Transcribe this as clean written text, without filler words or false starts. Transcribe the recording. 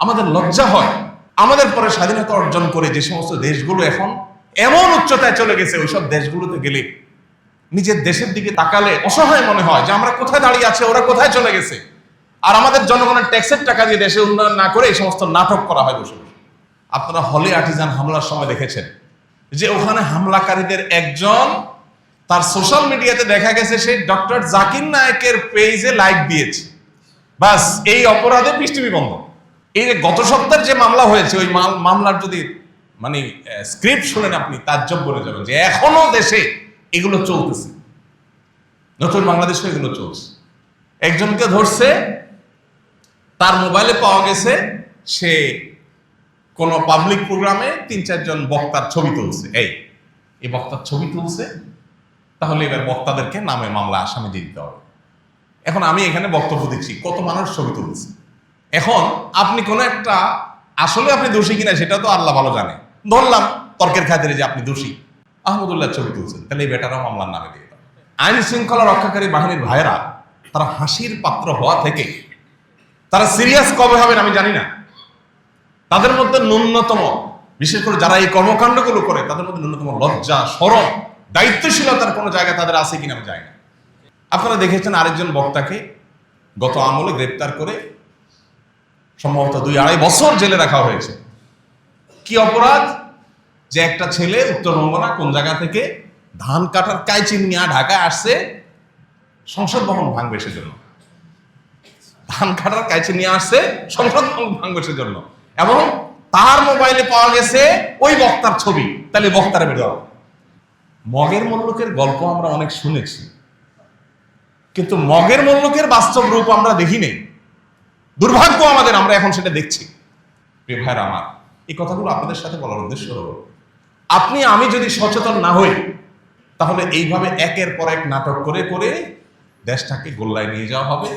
আমাদের লজ্জা হয়। আমাদের পরে স্বাধীনতা অর্জন করে যে সমস্ত দেশগুলো এখন এমন উচ্চতায় চলে গেছে, ওইসব দেশগুলোতে গেলে নিজের দেশের দিকে তাকালে অসহায় মনে হয় যে আমরা কোথায় দাঁড়িয়ে আছে, ওরা কোথায় চলে গেছে। আর আমাদের জনগণের ট্যাক্সের টাকা দিয়ে দেশে উন্নয়ন না করে এই সমস্ত নাটক করা হয় বসে বসে। আপনারা হলে আর্টিজান হামলার সময় দেখেছেন যে ওখানে হামলাকারীদের একজন তার সোশ্যাল মিডিয়াতে দেখা গেছে সে ডক্টর জাকির নায়েকের পেজে লাইক দিয়েছে, বাস এই অপরাধে পৃষ্ঠবি বন্ধ। এই যে গত সপ্তাহের যে মামলা হয়েছে, ওই মামলার যদি মানে স্ক্রিপ্ট শুনেন আপনি তাজ্জব বলে যাবেন যে এখনো দেশে এগুলো চলতেছে, নতুন বাংলাদেশে এগুলো চলছে। একজনকে ধরছে, তার মোবাইলে পাওয়া গেছে সে কোন পাবলিক প্রোগ্রামে ৩-৪ জন বক্তার ছবি তুলছে। এই বক্তার ছবি তুলছে, তাহলে এবার বক্তাদেরকে নামে মামলা আসামি দিয়ে দিতে হবে। এখন আমি এখানে বক্তব্য দিচ্ছি, কত মানুষ ছবি তুলছে। এখন আপনি কোন একটা আসলে আপনি দোষী কিনা সেটা তো আল্লাহ ভালো জানে, ধরলাম তর্কের খাতিরে যে আপনি দোষী, আহমদুল্লাহ ছবি তুলছেন, তাহলে এই বেটারাও মামলার নামে দিয়ে দেবে। আইন শৃঙ্খলা রক্ষাকারী বাহিনীর ভাইয়েরা তারা হাসির পাত্র হওয়া থেকে তারা সিরিয়াস কবে হবেন আমি জানি না। তাদের মধ্যে ন্যূনতম, বিশেষ করে যারা এই কর্মকাণ্ডগুলো করে, তাদের মধ্যে ন্যূনতম লজ্জা, শরম, দায়িত্বশীলতার কোনো জায়গা তাদের আছে কিনা আমি জানি না। আপনারা দেখেছেন আরেকজন বক্তাকে গত আমলে গ্রেপ্তার করে সম্ভবত 2-2.5 বছর জেলে রাখা হয়েছে। কি অপরাধ? যে একটা ছেলে উত্তরবঙ্গ না কোন জায়গা থেকে ধান কাটার কাইচি নিয়ে ঢাকায় আসছে সংসদ ভবন ভাঙবে সেজন্য। ধান কাটার কাইচি নিয়ে আসছে সংসদ ভবন ভাঙবে সেজন্য, এবং তার মোবাইলে পাওয়া গেছে ওই বক্তার ছবি। তাহলে বক্তারা বের হবে। মগের মল্লুকের গল্প আমরা অনেক শুনেছি, কিন্তু মগের মল্লুকের বাস্তব রূপ আমরা দেখি নেই। দুর্ভাগ্য আমাদের, আমরা এখন সেটা দেখছি। প্রিয় ভাইরা আমার, এই কথাগুলো আপনাদের সাথে বলার উদ্দেশ্য হলো, আপনি আমি যদি সচেতন না হই, তাহলে এইভাবে একের পর এক নাটক করে করে দেশটাকে গোল্লায় নিয়ে যাওয়া হবে।